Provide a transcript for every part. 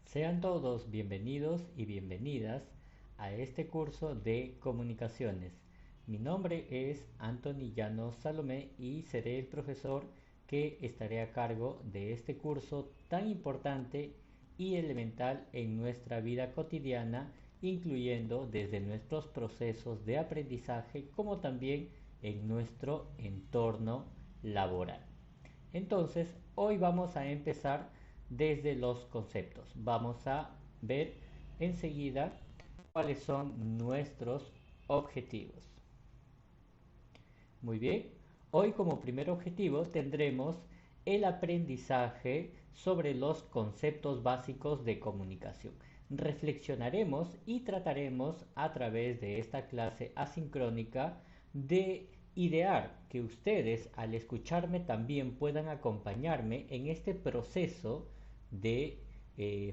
Sean todos bienvenidos y bienvenidas a este curso de comunicaciones. Mi nombre es Anthony Llanos Salomé y seré el profesor que estaré a cargo de este curso tan importante y elemental en nuestra vida cotidiana, incluyendo desde nuestros procesos de aprendizaje como también en nuestro entorno laboral. Entonces, hoy vamos a empezar desde los conceptos. Vamos a ver enseguida cuáles son nuestros objetivos. Muy bien, hoy como primer objetivo tendremos el aprendizaje sobre los conceptos básicos de comunicación. Reflexionaremos y trataremos a través de esta clase asincrónica de idear que ustedes al escucharme también puedan acompañarme en este proceso de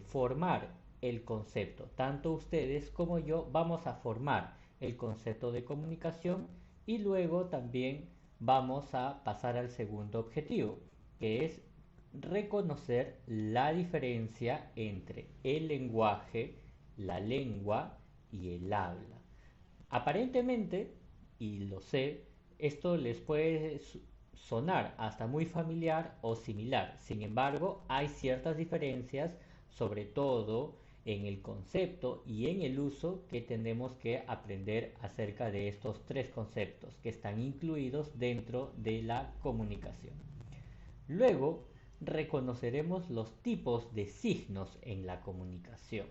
formar el concepto. Tanto ustedes como yo vamos a formar el concepto de comunicación y luego también vamos a pasar al segundo objetivo, que es reconocer la diferencia entre el lenguaje, la lengua y el habla. Aparentemente, y lo sé, esto les puede sonar hasta muy familiar o similar. Sin embargo, hay ciertas diferencias, sobre todo en el concepto y en el uso que tenemos que aprender acerca de estos tres conceptos que están incluidos dentro de la comunicación. Luego, reconoceremos los tipos de signos en la comunicación.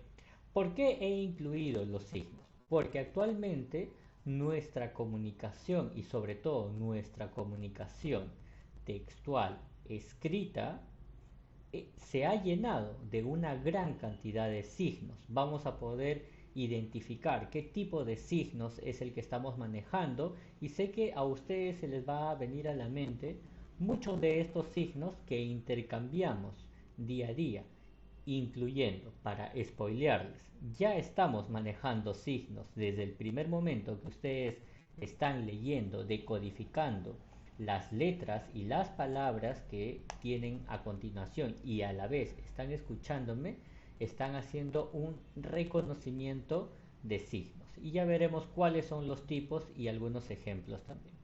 ¿Por qué he incluido los signos? Porque actualmente nuestra comunicación y sobre todo nuestra comunicación textual escrita se ha llenado de una gran cantidad de signos. Vamos a poder identificar qué tipo de signos es el que estamos manejando y sé que a ustedes se les va a venir a la mente muchos de estos signos que intercambiamos día a día, incluyendo, para spoilearles, ya estamos manejando signos desde el primer momento que ustedes están leyendo, decodificando las letras y las palabras que tienen a continuación y a la vez están escuchándome, están haciendo un reconocimiento de signos. Y ya veremos cuáles son los tipos y algunos ejemplos también.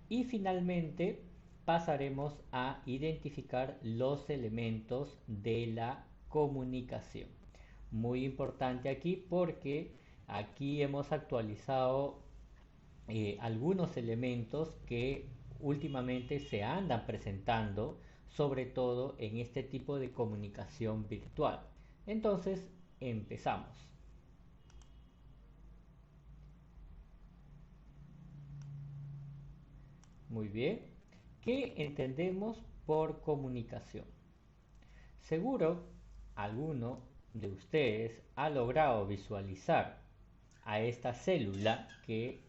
Y finalmente pasaremos a identificar los elementos de la comunicación. Muy importante aquí porque aquí hemos actualizado algunos elementos que últimamente se andan presentando, sobre todo en este tipo de comunicación virtual. Entonces, empezamos. Muy bien. ¿Qué entendemos por comunicación? Seguro alguno de ustedes ha logrado visualizar a esta célula que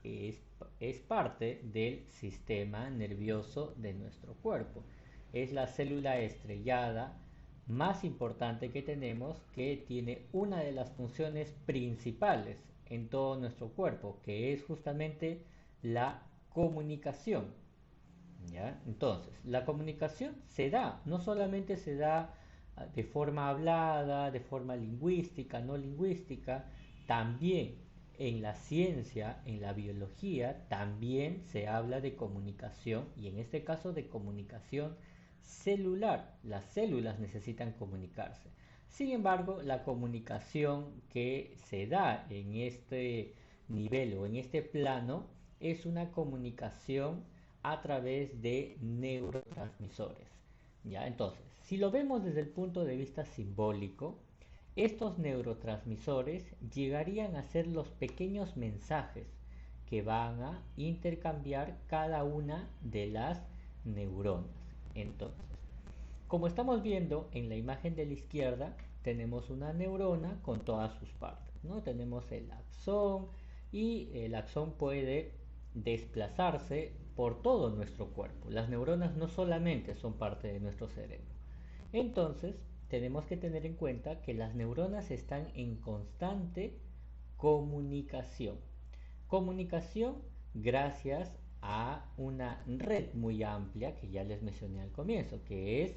es parte del sistema nervioso de nuestro cuerpo. Es la célula estrellada más importante que tenemos, que tiene una de las funciones principales en todo nuestro cuerpo, que es justamente la comunicación. ¿Ya? Entonces, la comunicación se da, no solamente se da de forma hablada, de forma lingüística, no lingüística, también en la ciencia, en la biología, también se habla de comunicación y en este caso de comunicación celular. Las células necesitan comunicarse. Sin embargo, la comunicación que se da en este nivel o en este plano es una comunicación a través de neurotransmisores. ¿Ya? Entonces, si lo vemos desde el punto de vista simbólico, estos neurotransmisores llegarían a ser los pequeños mensajes que van a intercambiar cada una de las neuronas. Entonces, como estamos viendo en la imagen de la izquierda, tenemos una neurona con todas sus partes, ¿no? Tenemos el axón y el axón puede desplazarse por todo nuestro cuerpo. Las neuronas no solamente son parte de nuestro cerebro. Entonces, tenemos que tener en cuenta que las neuronas están en constante comunicación. Comunicación gracias a una red muy amplia que ya les mencioné al comienzo, que es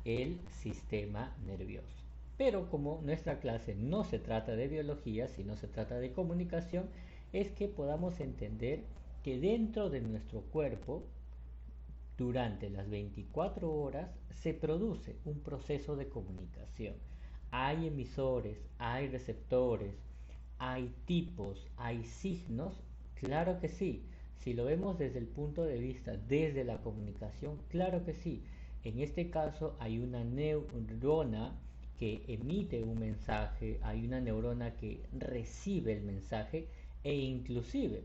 el sistema nervioso. Pero como nuestra clase no se trata de biología, sino se trata de comunicación, es que podamos entender que dentro de nuestro cuerpo, durante las 24 horas, se produce un proceso de comunicación. Hay emisores, hay receptores, hay tipos, hay signos. Claro que sí. Si lo vemos desde el punto de vista desde la comunicación, claro que sí. En este caso hay una neurona que emite un mensaje, hay una neurona que recibe el mensaje e inclusive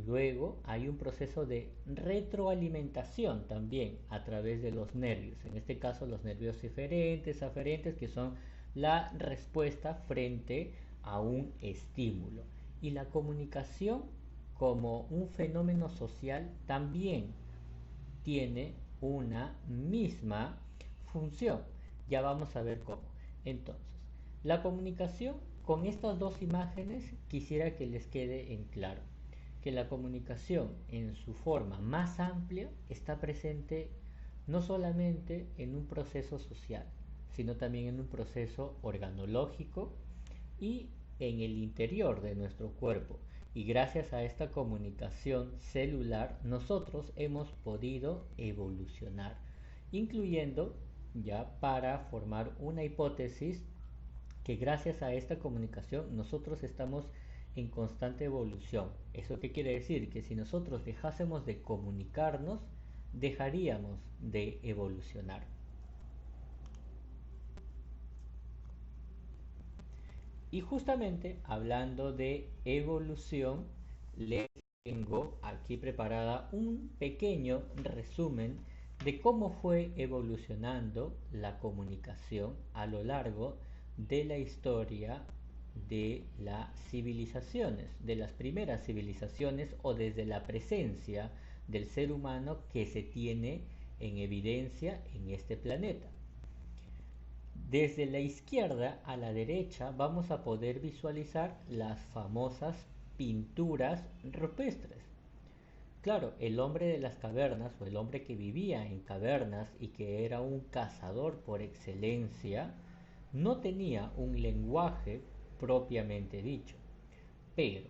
luego hay un proceso de retroalimentación también a través de los nervios, en este caso los nervios eferentes, aferentes, que son la respuesta frente a un estímulo. Y la comunicación como un fenómeno social también tiene una misma función. Ya vamos a ver cómo. Entonces, la comunicación con estas dos imágenes quisiera que les quede en claro que la comunicación en su forma más amplia está presente no solamente en un proceso social, sino también en un proceso organológico y en el interior de nuestro cuerpo. Y gracias a esta comunicación celular nosotros hemos podido evolucionar, incluyendo ya para formar una hipótesis que gracias a esta comunicación nosotros estamos en constante evolución. ¿Eso qué quiere decir? Que si nosotros dejásemos de comunicarnos, dejaríamos de evolucionar. Y justamente hablando de evolución, les tengo aquí preparada un pequeño resumen de cómo fue evolucionando la comunicación a lo largo de la historia de las civilizaciones, de las primeras civilizaciones o desde la presencia del ser humano que se tiene en evidencia en este planeta. Desde la izquierda a la derecha vamos a poder visualizar las famosas pinturas rupestres. Claro, el hombre de las cavernas o el hombre que vivía en cavernas y que era un cazador por excelencia, no tenía un lenguaje propiamente dicho. Pero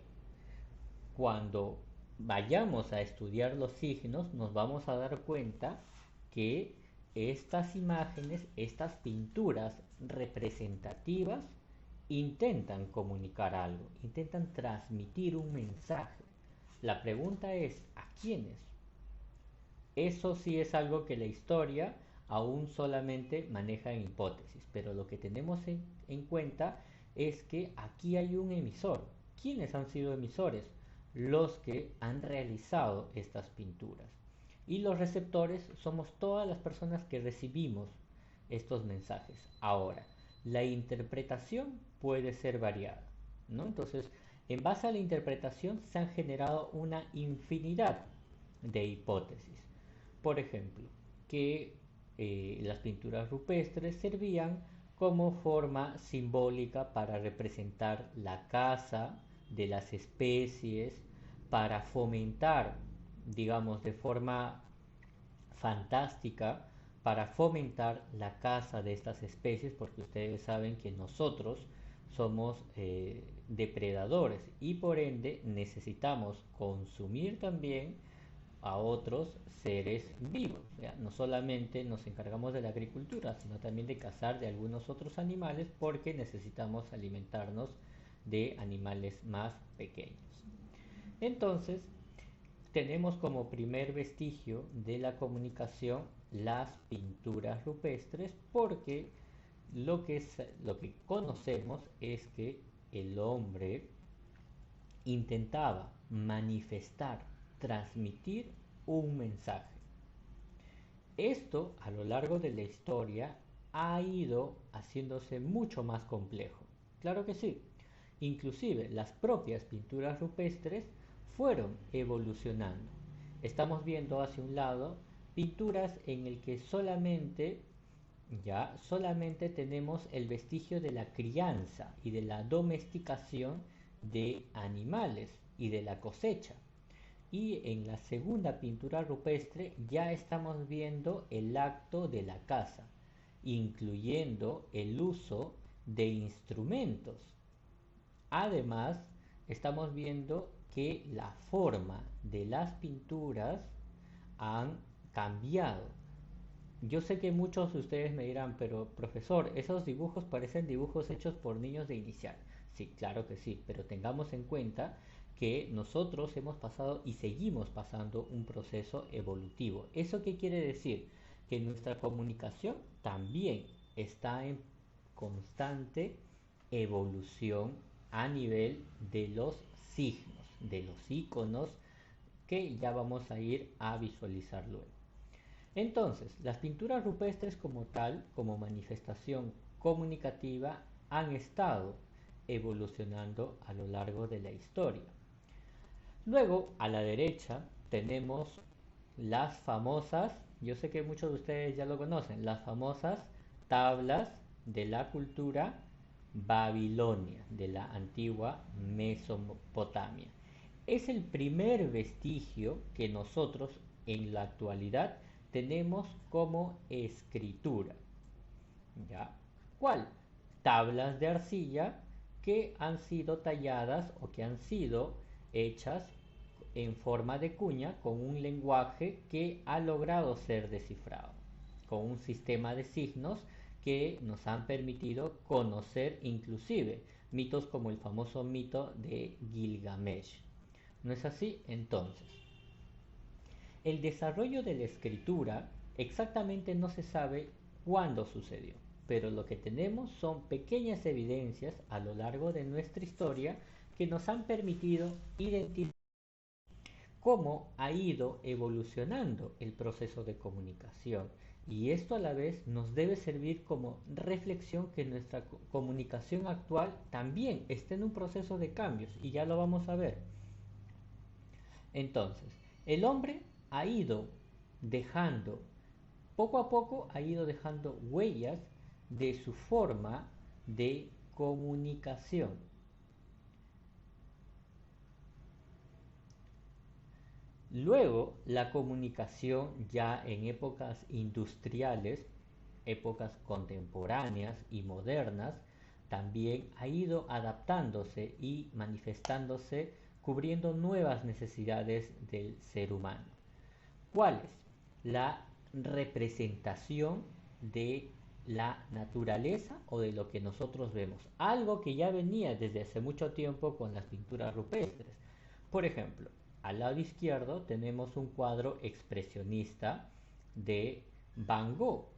cuando vayamos a estudiar los signos, nos vamos a dar cuenta que estas imágenes, estas pinturas representativas, intentan comunicar algo, intentan transmitir un mensaje. La pregunta es, ¿a quiénes? Eso sí es algo que la historia aún solamente maneja en hipótesis, pero lo que tenemos en cuenta es que aquí hay un emisor. ¿Quiénes han sido emisores? Los que han realizado estas pinturas. Y los receptores somos todas las personas que recibimos estos mensajes. Ahora, la interpretación puede ser variada, ¿no? Entonces, en base a la interpretación se han generado una infinidad de hipótesis. Por ejemplo, que las pinturas rupestres servían como forma simbólica para representar la caza de las especies, para fomentar, digamos, de forma fantástica, para fomentar la caza de estas especies, porque ustedes saben que nosotros somos depredadores y por ende necesitamos consumir también a otros seres vivos. ¿Ya? No solamente nos encargamos de la agricultura, sino también de cazar de algunos otros animales porque necesitamos alimentarnos de animales más pequeños. Entonces, tenemos como primer vestigio de la comunicación las pinturas rupestres porque lo que conocemos es que el hombre intentaba manifestar, transmitir un mensaje. Esto a lo largo de la historia ha ido haciéndose mucho más complejo. Claro que sí. Inclusive las propias pinturas rupestres fueron evolucionando. Estamos viendo hacia un lado pinturas en el que solamente tenemos el vestigio de la crianza y de la domesticación de animales y de la cosecha. Y en la segunda pintura rupestre ya estamos viendo el acto de la caza. incluyendo el uso de instrumentos. Además, estamos viendo que la forma de las pinturas han cambiado. Yo sé que muchos de ustedes me dirán, pero profesor, esos dibujos parecen dibujos hechos por niños de inicial. Sí, claro que sí, pero tengamos en cuenta que nosotros hemos pasado y seguimos pasando un proceso evolutivo. ¿Eso qué quiere decir? Que nuestra comunicación también está en constante evolución a nivel de los signos, de los iconos que ya vamos a ir a visualizar luego. Entonces, las pinturas rupestres como tal, como manifestación comunicativa, han estado evolucionando a lo largo de la historia. Luego, a la derecha, tenemos las famosas, yo sé que muchos de ustedes ya lo conocen, las famosas tablas de la cultura babilonia, de la antigua Mesopotamia. Es el primer vestigio que nosotros en la actualidad tenemos como escritura. ¿Ya? ¿Cuál? Tablas de arcilla que han sido talladas o que han sido hechas en forma de cuña con un lenguaje que ha logrado ser descifrado, con un sistema de signos que nos han permitido conocer inclusive mitos como el famoso mito de Gilgamesh. ¿No es así? Entonces, el desarrollo de la escritura exactamente no se sabe cuándo sucedió, pero lo que tenemos son pequeñas evidencias a lo largo de nuestra historia que nos han permitido identificar cómo ha ido evolucionando el proceso de comunicación. Y esto a la vez nos debe servir como reflexión que nuestra comunicación actual también está en un proceso de cambios y ya lo vamos a ver. Entonces, el hombre ha ido dejando, poco a poco ha ido dejando huellas de su forma de comunicación. Luego, la comunicación ya en épocas industriales, épocas contemporáneas y modernas, también ha ido adaptándose y manifestándose, cubriendo nuevas necesidades del ser humano. ¿Cuáles? La representación de la naturaleza o de lo que nosotros vemos. Algo que ya venía desde hace mucho tiempo con las pinturas rupestres. Por ejemplo, al lado izquierdo tenemos un cuadro expresionista de Van Gogh.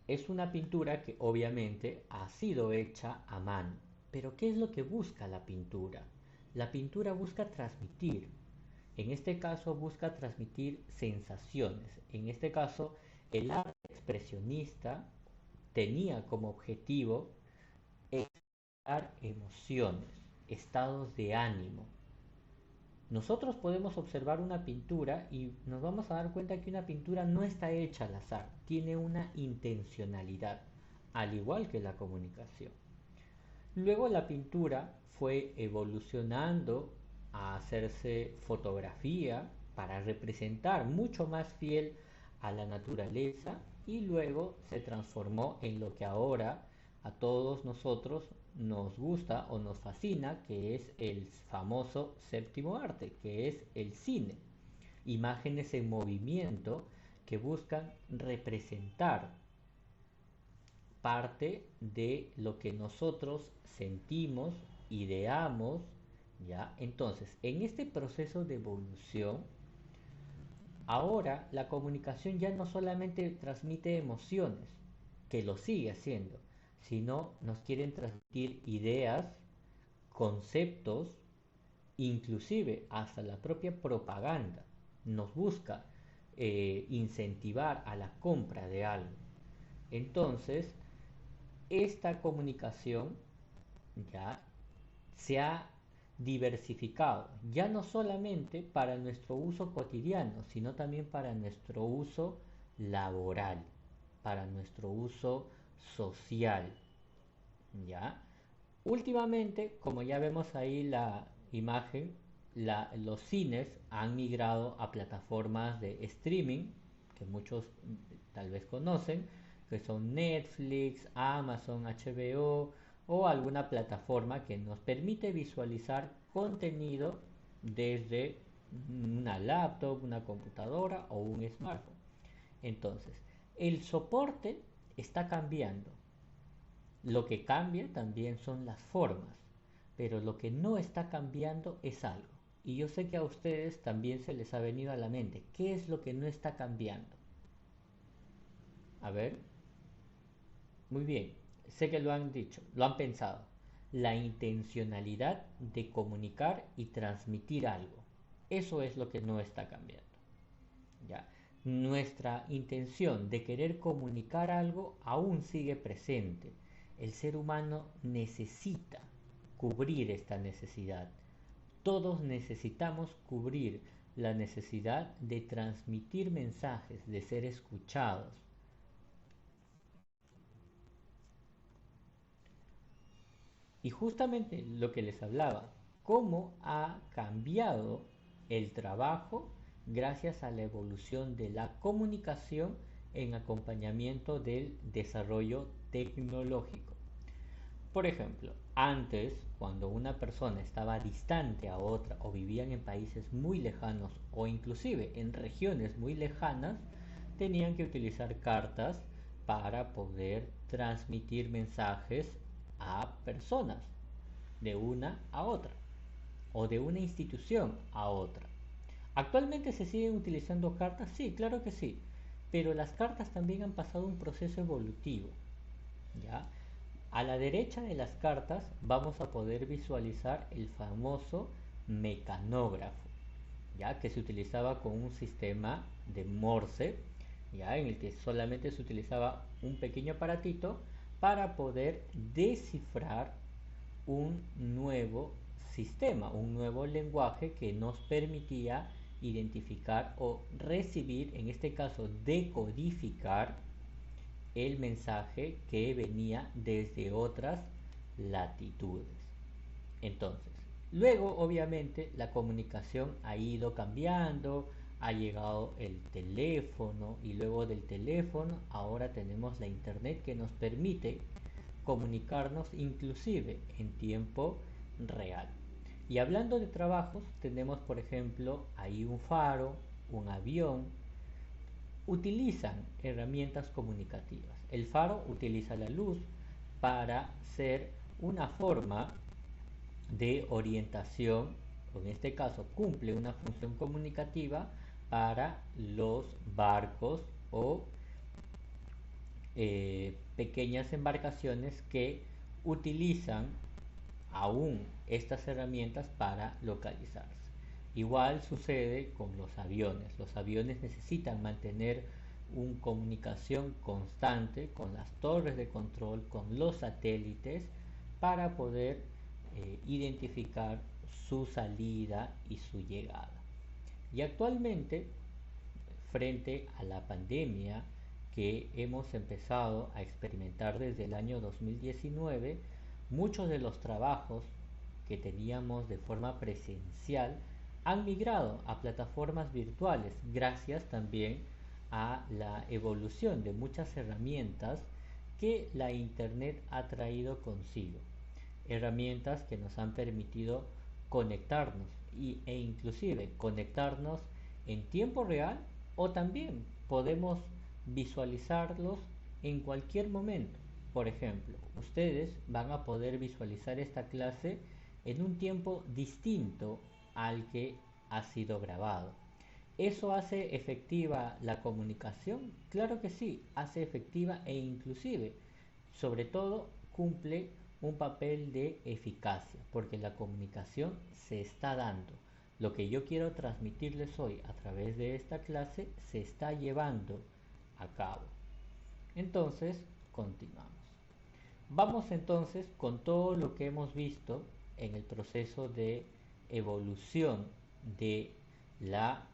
Es una pintura que obviamente ha sido hecha a mano. Pero ¿qué es lo que busca la pintura? La pintura busca transmitir. En este caso busca transmitir sensaciones. En este caso, el arte expresionista tenía como objetivo expresar emociones, estados de ánimo. Nosotros podemos observar una pintura y nos vamos a dar cuenta que una pintura no está hecha al azar, tiene una intencionalidad, al igual que la comunicación. Luego la pintura fue evolucionando a hacerse fotografía para representar mucho más fiel a la naturaleza y luego se transformó en lo que ahora a todos nosotros nos gusta o nos fascina, que es el famoso séptimo arte, que es el cine. Imágenes en movimiento que buscan representar parte de lo que nosotros sentimos, ideamos, ¿ya? Entonces, en este proceso de evolución, ahora la comunicación ya no solamente transmite emociones, que lo sigue haciendo, sino nos quieren transmitir ideas, conceptos, inclusive hasta la propia propaganda. Nos busca incentivar a la compra de algo. Entonces, esta comunicación ya se ha diversificado, ya no solamente para nuestro uso cotidiano, sino también para nuestro uso laboral, para nuestro uso social, ¿ya? Últimamente, como ya vemos ahí la imagen, los cines han migrado a plataformas de streaming, que muchos tal vez conocen, que son Netflix, Amazon, HBO o alguna plataforma que nos permite visualizar contenido desde una laptop, una computadora o un smartphone. Entonces, el soporte está cambiando. Lo que cambia también son las formas, pero lo que no está cambiando es algo. Y yo sé que a ustedes también se les ha venido a la mente. ¿Qué es lo que no está cambiando? A ver, muy bien. Sé que lo han dicho, lo han pensado. La intencionalidad de comunicar y transmitir algo. Eso es lo que no está cambiando. ¿Ya? Nuestra intención de querer comunicar algo aún sigue presente. El ser humano necesita cubrir esta necesidad. Todos necesitamos cubrir la necesidad de transmitir mensajes, de ser escuchados. Y justamente lo que les hablaba, cómo ha cambiado el trabajo gracias a la evolución de la comunicación en acompañamiento del desarrollo tecnológico. Por ejemplo, antes, cuando una persona estaba distante a otra o vivían en países muy lejanos o inclusive en regiones muy lejanas, tenían que utilizar cartas para poder transmitir mensajes a personas de una a otra o de una institución a otra. ¿Actualmente se siguen utilizando cartas? Sí, claro que sí, pero las cartas también han pasado un proceso evolutivo, ¿ya? A la derecha de las cartas vamos a poder visualizar el famoso mecanógrafo, ya que se utilizaba con un sistema de Morse, ya en el que solamente se utilizaba un pequeño aparatito para poder descifrar un nuevo sistema, un nuevo lenguaje que nos permitía identificar o recibir, en este caso decodificar el mensaje que venía desde otras latitudes. Entonces, luego obviamente la comunicación ha ido cambiando, ha llegado el teléfono y luego del teléfono ahora tenemos la internet que nos permite comunicarnos inclusive en tiempo real. Y hablando de trabajos, tenemos por ejemplo ahí un faro, un avión, utilizan herramientas comunicativas. El faro utiliza la luz para ser una forma de orientación, o en este caso cumple una función comunicativa para los barcos o pequeñas embarcaciones que utilizan aún estas herramientas para localizarse. Igual sucede con los aviones. Los aviones necesitan mantener una comunicación constante con las torres de control, con los satélites, para poder identificar su salida y su llegada. Y actualmente, frente a la pandemia que hemos empezado a experimentar desde el año 2019, muchos de los trabajos que teníamos de forma presencial han migrado a plataformas virtuales gracias también a la evolución de muchas herramientas que la internet ha traído consigo. Herramientas que nos han permitido conectarnos e inclusive conectarnos en tiempo real, o también podemos visualizarlos en cualquier momento. Por ejemplo, ustedes van a poder visualizar esta clase en un tiempo distinto al que ha sido grabado. ¿Eso hace efectiva la comunicación? Claro que sí, hace efectiva e inclusive, sobre todo, cumple un papel de eficacia, porque la comunicación se está dando. Lo que yo quiero transmitirles hoy a través de esta clase se está llevando a cabo. Entonces, continuamos. Vamos entonces con todo lo que hemos visto en el proceso de evolución de la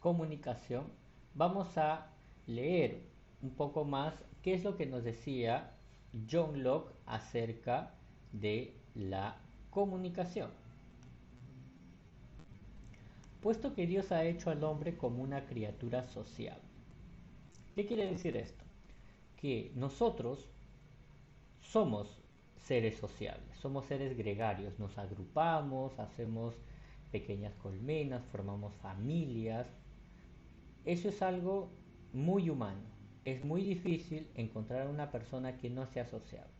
comunicación. Vamos a leer un poco más qué es lo que nos decía John Locke acerca de la comunicación. Puesto que Dios ha hecho al hombre como una criatura social. ¿Qué quiere decir esto? que nosotros somos seres sociables, somos seres gregarios, nos agrupamos, hacemos pequeñas colmenas, formamos familias. Eso es algo muy humano. Es muy difícil encontrar una persona que no sea sociable.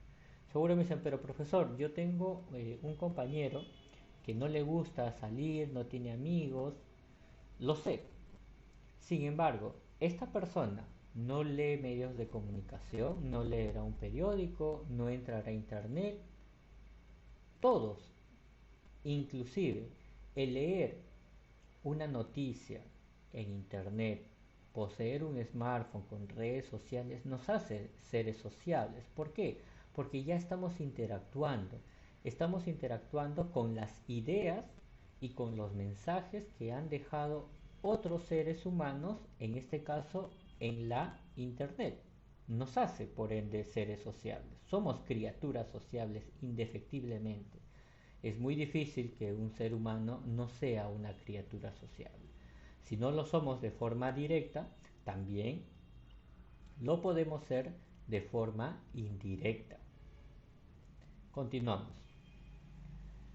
Seguro me dicen, pero profesor, yo tengo un compañero que no le gusta salir, no tiene amigos, lo sé. Sin embargo, esta persona no lee medios de comunicación, no leerá un periódico, no entrará a internet. Todos, inclusive el leer una noticia en internet, poseer un smartphone con redes sociales, nos hace seres sociables. ¿Por qué? Porque ya estamos interactuando con las ideas y con los mensajes que han dejado otros seres humanos, en este caso en la internet. Nos hace, por ende, seres sociables. Somos criaturas sociables indefectiblemente. Es muy difícil que un ser humano no sea una criatura sociable. Si no lo somos de forma directa, también lo podemos ser de forma indirecta. Continuamos.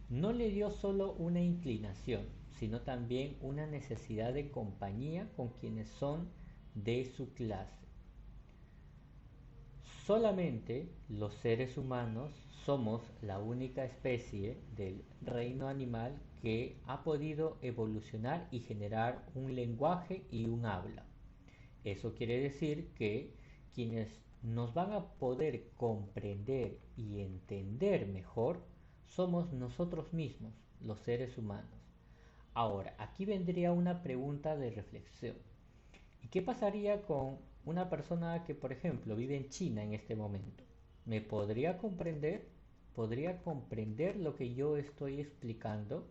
No le dio solo una inclinación, sino también una necesidad de compañía con quienes son de su clase. Solamente los seres humanos somos la única especie del reino animal que ha podido evolucionar y generar un lenguaje y un habla. Eso quiere decir que quienes nos van a poder comprender y entender mejor somos nosotros mismos, los seres humanos. Ahora, aquí vendría una pregunta de reflexión. ¿Y qué pasaría con una persona que, por ejemplo, vive en China en este momento? ¿Me podría comprender? ¿Podría comprender lo que yo estoy explicando?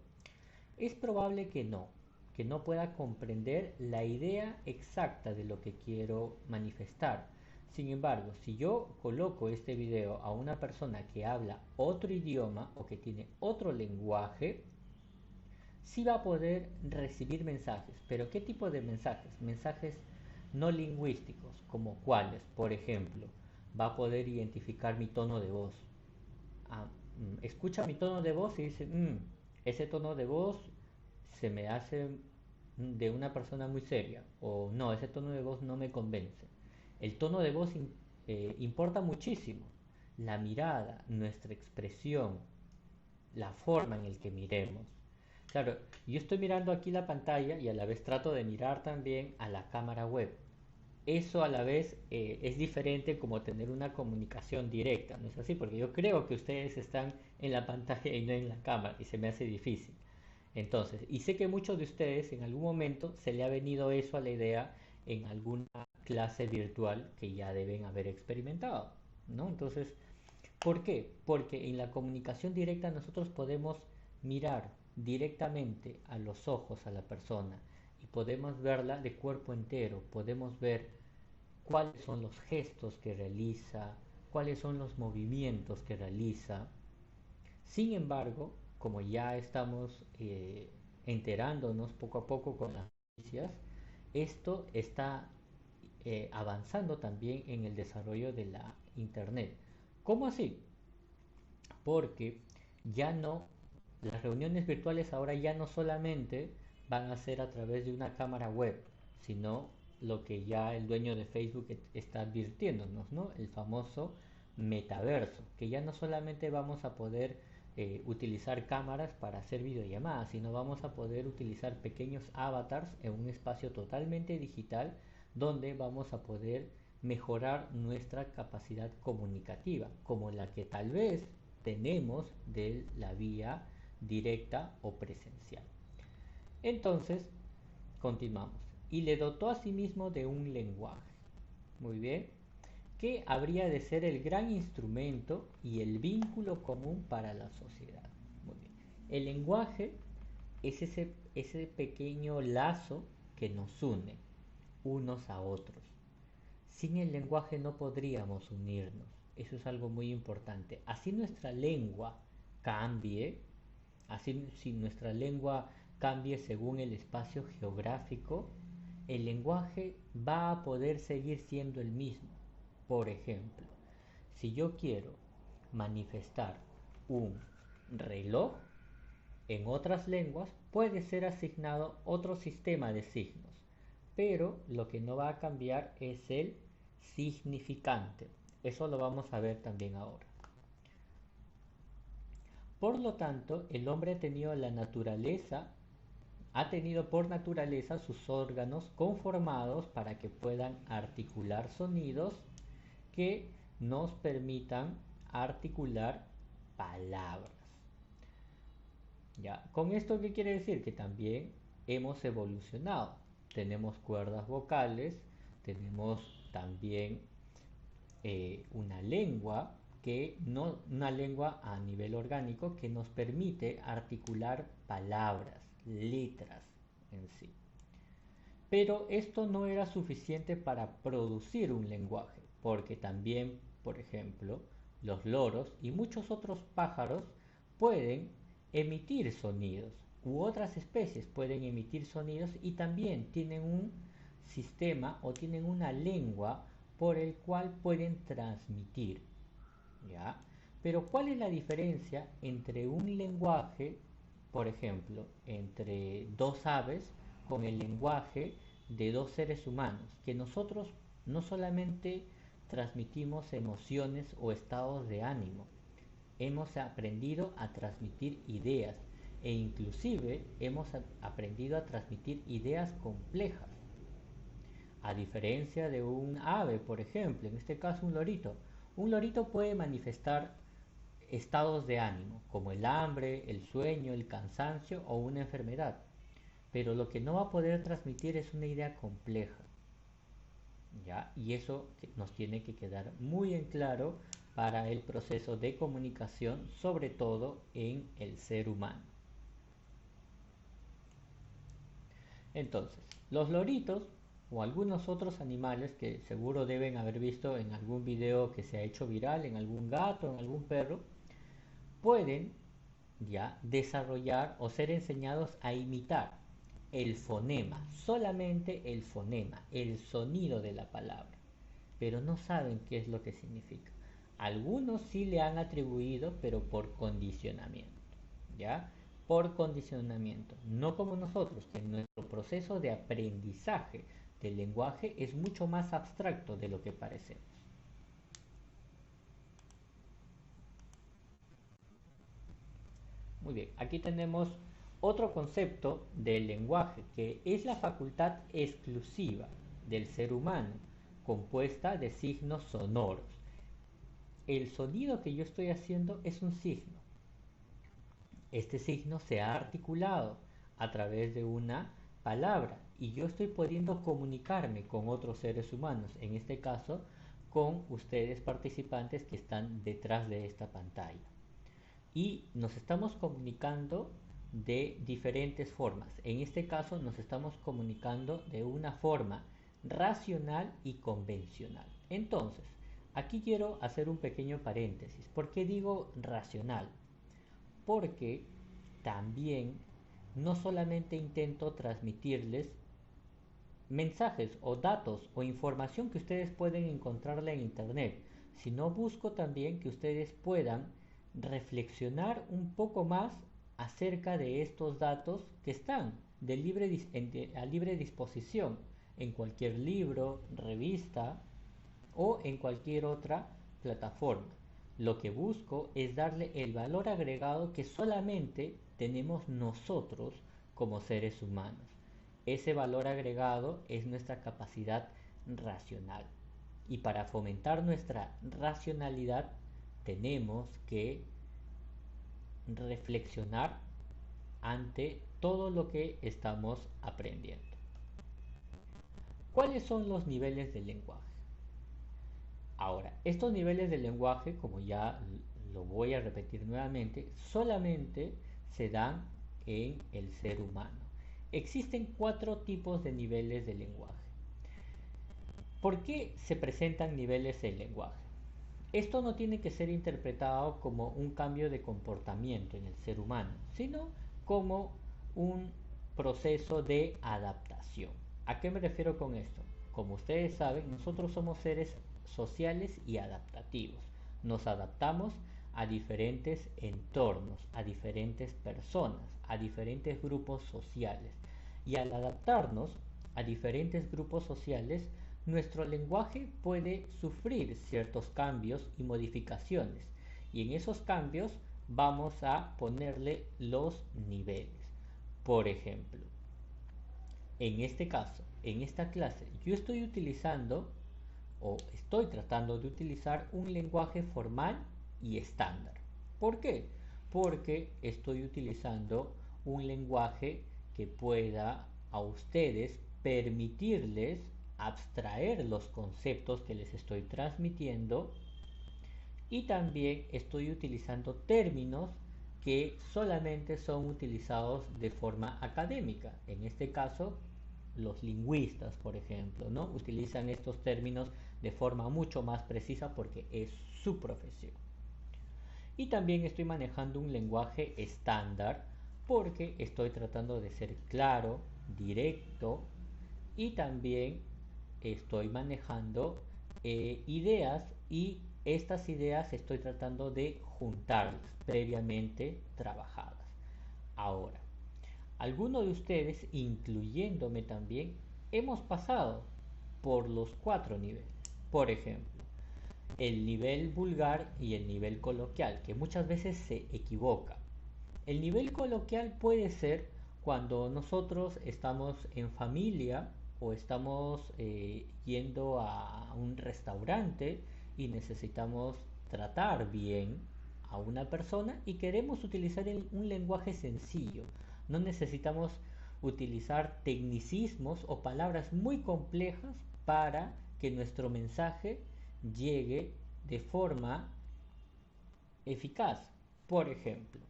Es probable que no pueda comprender la idea exacta de lo que quiero manifestar. Sin embargo, si yo coloco este video a una persona que habla otro idioma o que tiene otro lenguaje, sí va a poder recibir mensajes. Pero ¿qué tipo de mensajes? Mensajes no lingüísticos, como cuáles, por ejemplo, va a poder identificar mi tono de voz. Escucha mi tono de voz y dice, ese tono de voz se me hace de una persona muy seria, o no, ese tono de voz no me convence. El tono de voz importa muchísimo. La mirada, nuestra expresión, la forma en el que miremos. Claro, yo estoy mirando aquí la pantalla y a la vez trato de mirar también a la cámara web. Eso a la vez es diferente como tener una comunicación directa, ¿no es así? Porque yo creo que ustedes están en la pantalla y no en la cámara y se me hace difícil. Entonces, y sé que muchos de ustedes en algún momento se le ha venido eso a la idea en alguna clase virtual que ya deben haber experimentado, ¿no? Entonces, ¿por qué? Porque en la comunicación directa nosotros podemos mirar directamente a los ojos a la persona y podemos verla de cuerpo entero, podemos ver cuáles son los gestos que realiza, cuáles son los movimientos que realiza. Sin embargo, como ya estamos enterándonos poco a poco con las noticias, esto está avanzando también en el desarrollo de la Internet. ¿Cómo así? Porque ya no, las reuniones virtuales ahora ya no solamente van a ser a través de una cámara web, sino lo que ya el dueño de Facebook está advirtiéndonos, ¿no? El famoso metaverso, que ya no solamente vamos a poder utilizar cámaras para hacer videollamadas, sino vamos a poder utilizar pequeños avatars en un espacio totalmente digital donde vamos a poder mejorar nuestra capacidad comunicativa, como la que tal vez tenemos de la vía directa o presencial. Entonces, continuamos. Y le dotó a sí mismo de un lenguaje. Muy bien. Que habría de ser el gran instrumento y el vínculo común para la sociedad. Muy bien. El lenguaje es ese pequeño lazo que nos une unos a otros. Sin el lenguaje no podríamos unirnos. Eso es algo muy importante. Así nuestra lengua cambie, así si nuestra lengua cambie según el espacio geográfico, el lenguaje va a poder seguir siendo el mismo. Por ejemplo, si yo quiero manifestar un reloj, en otras lenguas puede ser asignado otro sistema de signos, pero lo que no va a cambiar es el significante. Eso lo vamos a ver también ahora. Por lo tanto, el hombre ha tenido por naturaleza sus órganos conformados para que puedan articular sonidos que nos permitan articular palabras. ¿Ya? ¿Con esto qué quiere decir? Que también hemos evolucionado. Tenemos cuerdas vocales, tenemos también una lengua una lengua a nivel orgánico que nos permite articular palabras, letras en sí. Pero esto no era suficiente para producir un lenguaje, porque también, por ejemplo, los loros y muchos otros pájaros pueden emitir sonidos, u otras especies pueden emitir sonidos y también tienen un sistema o tienen una lengua por el cual pueden transmitir, ¿ya? Pero ¿cuál es la diferencia entre un lenguaje, por ejemplo, entre dos aves con el lenguaje de dos seres humanos? Que nosotros no solamente transmitimos emociones o estados de ánimo, hemos aprendido a transmitir ideas e inclusive hemos aprendido a transmitir ideas complejas. A diferencia de un ave, por ejemplo, en este caso un lorito puede manifestar estados de ánimo, como el hambre, el sueño, el cansancio o una enfermedad. Pero lo que no va a poder transmitir es una idea compleja, ¿ya? Y eso nos tiene que quedar muy en claro para el proceso de comunicación, sobre todo en el ser humano. Entonces, los loritos o algunos otros animales que seguro deben haber visto en algún video que se ha hecho viral, en algún gato, en algún perro, pueden ya desarrollar o ser enseñados a imitar el fonema, solamente el fonema, el sonido de la palabra, pero no saben qué es lo que significa. Algunos sí le han atribuido, pero por condicionamiento, ¿ya? Por condicionamiento, no como nosotros, que nuestro proceso de aprendizaje del lenguaje es mucho más abstracto de lo que parecemos. Muy bien, aquí tenemos otro concepto del lenguaje, que es la facultad exclusiva del ser humano, compuesta de signos sonoros. El sonido que yo estoy haciendo es un signo. Este signo se ha articulado a través de una palabra y yo estoy pudiendo comunicarme con otros seres humanos, en este caso con ustedes participantes que están detrás de esta pantalla. Y nos estamos comunicando de diferentes formas. En este caso nos estamos comunicando de una forma racional y convencional. Entonces, aquí quiero hacer un pequeño paréntesis. ¿Por qué digo racional? Porque también no solamente intento transmitirles mensajes o datos o información que ustedes pueden encontrarla en internet, sino busco también que ustedes puedan reflexionar un poco más acerca de estos datos que están a libre disposición en cualquier libro, revista o en cualquier otra plataforma. Lo que busco es darle el valor agregado que solamente tenemos nosotros como seres humanos. Ese valor agregado es nuestra capacidad racional. Y para fomentar nuestra racionalidad tenemos que reflexionar ante todo lo que estamos aprendiendo. ¿Cuáles son los niveles del lenguaje? Ahora, estos niveles del lenguaje, como ya lo voy a repetir nuevamente, solamente se dan en el ser humano. Existen 4 tipos de niveles de lenguaje. ¿Por qué se presentan niveles del lenguaje? Esto no tiene que ser interpretado como un cambio de comportamiento en el ser humano, sino como un proceso de adaptación. ¿A qué me refiero con esto? Como ustedes saben, nosotros somos seres sociales y adaptativos. Nos adaptamos a diferentes entornos, a diferentes personas, a diferentes grupos sociales. Y al adaptarnos a diferentes grupos sociales, nuestro lenguaje puede sufrir ciertos cambios y modificaciones. Y en esos cambios vamos a ponerle los niveles. Por ejemplo, en este caso, en esta clase, yo estoy utilizando o estoy tratando de utilizar un lenguaje formal y estándar. ¿Por qué? Porque estoy utilizando un lenguaje que pueda a ustedes permitirles abstraer los conceptos que les estoy transmitiendo, y también estoy utilizando términos que solamente son utilizados de forma académica. En este caso, los lingüistas, por ejemplo, ¿no? Utilizan estos términos de forma mucho más precisa porque es su profesión. Y también estoy manejando un lenguaje estándar porque estoy tratando de ser claro, directo, y también estoy manejando ideas, y estas ideas estoy tratando de juntarlas previamente trabajadas. Ahora, algunos de ustedes, incluyéndome también, hemos pasado por los cuatro niveles. Por ejemplo, el nivel vulgar y el nivel coloquial, que muchas veces se equivoca. El nivel coloquial puede ser cuando nosotros estamos en familia o estamos yendo a un restaurante y necesitamos tratar bien a una persona y queremos utilizar un lenguaje sencillo. No necesitamos utilizar tecnicismos o palabras muy complejas para que nuestro mensaje llegue de forma eficaz. Por ejemplo,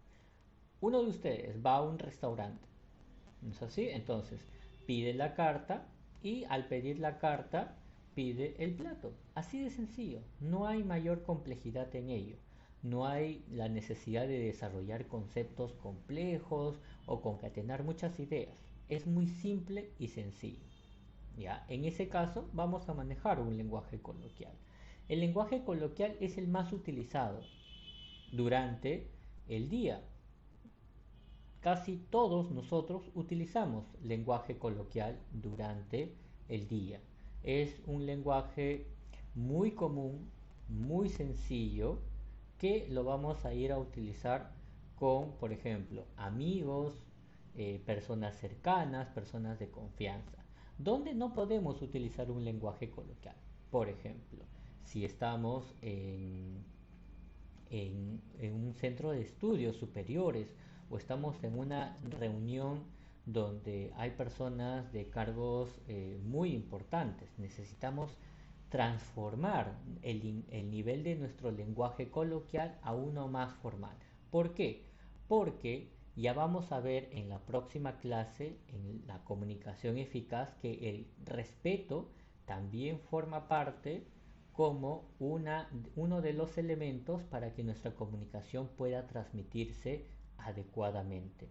uno de ustedes va a un restaurante, ¿no es así? Entonces pide la carta, y al pedir la carta pide el plato. Así de sencillo, no hay mayor complejidad en ello. No hay la necesidad de desarrollar conceptos complejos o concatenar muchas ideas. Es muy simple y sencillo. ¿Ya? En ese caso vamos a manejar un lenguaje coloquial. El lenguaje coloquial es el más utilizado durante el día. Casi todos nosotros utilizamos lenguaje coloquial durante el día. Es un lenguaje muy común, muy sencillo, que lo vamos a ir a utilizar con, por ejemplo, amigos, personas cercanas, personas de confianza. ¿Dónde no podemos utilizar un lenguaje coloquial? Por ejemplo, si estamos en un centro de estudios superiores, o estamos en una reunión donde hay personas de cargos muy importantes. Necesitamos transformar el nivel de nuestro lenguaje coloquial a uno más formal. ¿Por qué? Porque ya vamos a ver en la próxima clase, en la comunicación eficaz, que el respeto también forma parte como uno de los elementos para que nuestra comunicación pueda transmitirse adecuadamente.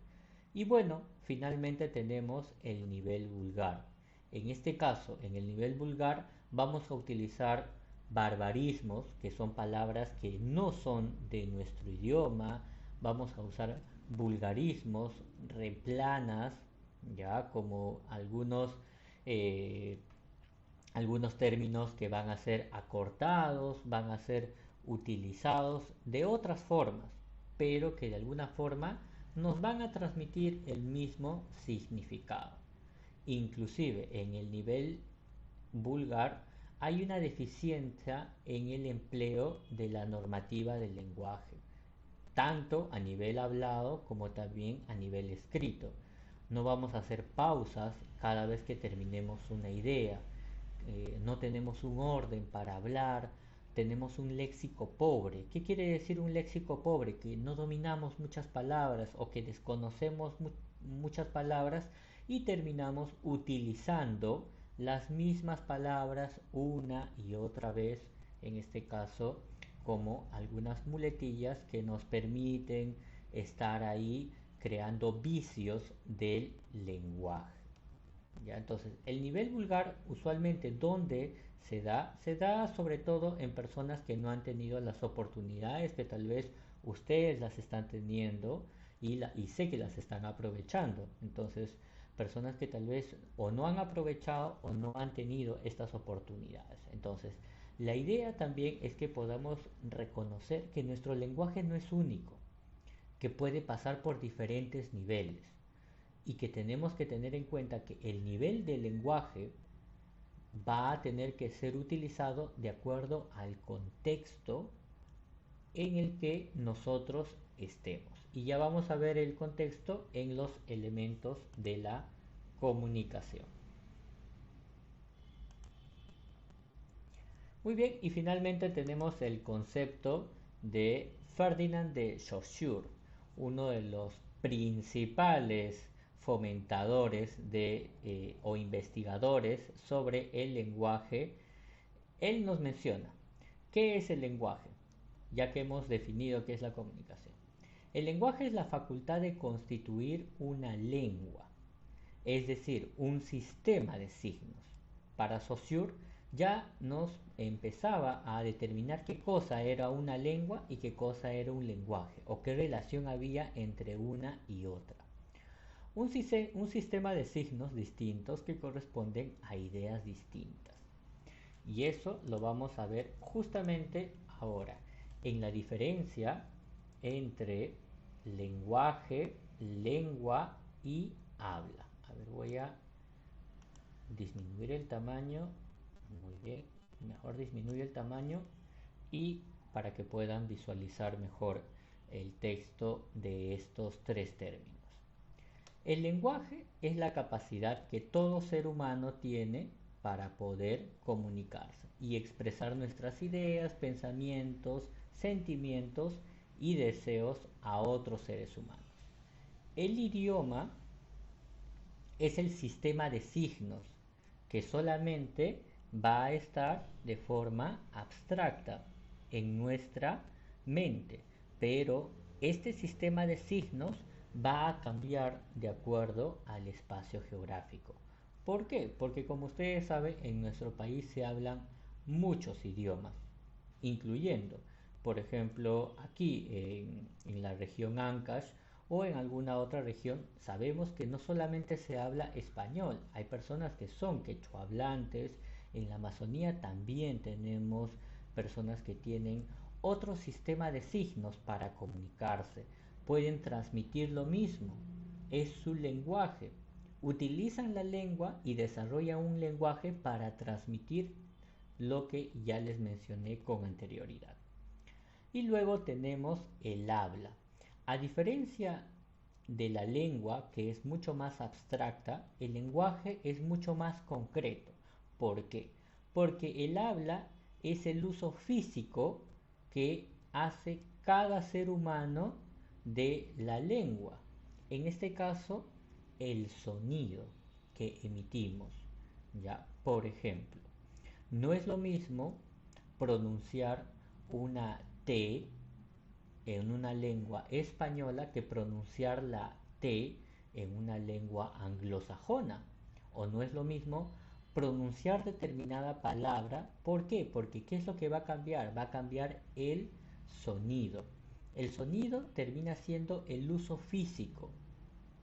Y bueno, finalmente tenemos el nivel vulgar. En este caso, en el nivel vulgar vamos a utilizar barbarismos, que son palabras que no son de nuestro idioma. Vamos a usar vulgarismos, replanas, ya como algunos términos que van a ser acortados, van a ser utilizados de otras formas, pero que de alguna forma nos van a transmitir el mismo significado. Inclusive en el nivel vulgar hay una deficiencia en el empleo de la normativa del lenguaje, tanto a nivel hablado como también a nivel escrito. No vamos a hacer pausas cada vez que terminemos una idea. No tenemos un orden para hablar, tenemos un léxico pobre. ¿Qué quiere decir un léxico pobre? Que no dominamos muchas palabras o que desconocemos muchas palabras y terminamos utilizando las mismas palabras una y otra vez, en este caso como algunas muletillas que nos permiten estar ahí creando vicios del lenguaje. ¿Ya? Entonces, el nivel vulgar usualmente donde se da sobre todo en personas que no han tenido las oportunidades que tal vez ustedes las están teniendo y sé que las están aprovechando. Entonces, personas que tal vez o no han aprovechado o no han tenido estas oportunidades. Entonces, la idea también es que podamos reconocer que nuestro lenguaje no es único, que puede pasar por diferentes niveles y que tenemos que tener en cuenta que el nivel de lenguaje va a tener que ser utilizado de acuerdo al contexto en el que nosotros estemos. Y ya vamos a ver el contexto en los elementos de la comunicación. Muy bien, y finalmente tenemos el concepto de Ferdinand de Saussure, uno de los principales fomentadores o investigadores sobre el lenguaje. Él nos menciona, ¿qué es el lenguaje? Ya que hemos definido qué es la comunicación. El lenguaje es la facultad de constituir una lengua, es decir, un sistema de signos. Para Saussure ya nos empezaba a determinar qué cosa era una lengua y qué cosa era un lenguaje, o qué relación había entre una y otra. Un sistema de signos distintos que corresponden a ideas distintas. Y eso lo vamos a ver justamente ahora, en la diferencia entre lenguaje, lengua y habla. A ver, voy a disminuir el tamaño. Muy bien, mejor disminuye el tamaño y para que puedan visualizar mejor el texto de estos tres términos. El lenguaje es la capacidad que todo ser humano tiene para poder comunicarse y expresar nuestras ideas, pensamientos, sentimientos y deseos a otros seres humanos. El idioma es el sistema de signos que solamente va a estar de forma abstracta en nuestra mente, pero este sistema de signos va a cambiar de acuerdo al espacio geográfico. ¿Por qué? Porque como ustedes saben, en nuestro país se hablan muchos idiomas, incluyendo, por ejemplo, aquí en la región Ancash o en alguna otra región, sabemos que no solamente se habla español, hay personas que son quechua hablantes, en la Amazonía también tenemos personas que tienen otro sistema de signos para comunicarse, pueden transmitir lo mismo, es su lenguaje, utilizan la lengua y desarrollan un lenguaje para transmitir lo que ya les mencioné con anterioridad. Y luego tenemos el habla. A diferencia de la lengua, que es mucho más abstracta, el lenguaje es mucho más concreto. ¿Por qué? Porque el habla es el uso físico que hace cada ser humano de la lengua. En este caso, el sonido que emitimos. Ya, por ejemplo, no es lo mismo pronunciar una T en una lengua española que pronunciar la T en una lengua anglosajona. O no es lo mismo pronunciar determinada palabra. ¿Por qué? Porque ¿qué es lo que va a cambiar? Va a cambiar el sonido. El sonido termina siendo el uso físico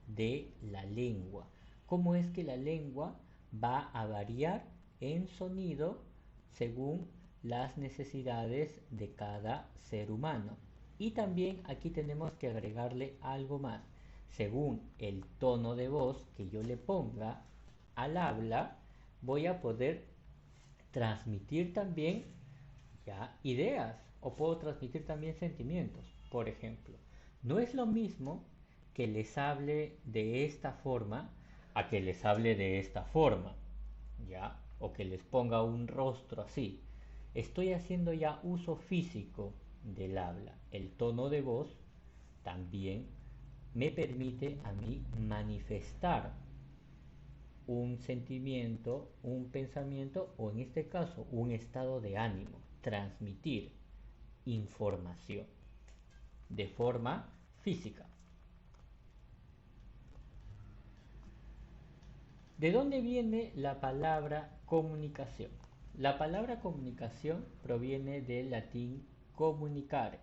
de la lengua. ¿Cómo es que la lengua va a variar en sonido según las necesidades de cada ser humano? Y también aquí tenemos que agregarle algo más. Según el tono de voz que yo le ponga al habla, voy a poder transmitir también ya ideas o puedo transmitir también sentimientos. Por ejemplo, no es lo mismo que les hable de esta forma a que les hable de esta forma, ya, o que les ponga un rostro así. Estoy haciendo ya uso físico del habla. El tono de voz también me permite a mí manifestar un sentimiento, un pensamiento o en este caso un estado de ánimo, transmitir información de forma física. ¿De dónde viene la palabra comunicación? La palabra comunicación proviene del latín comunicare,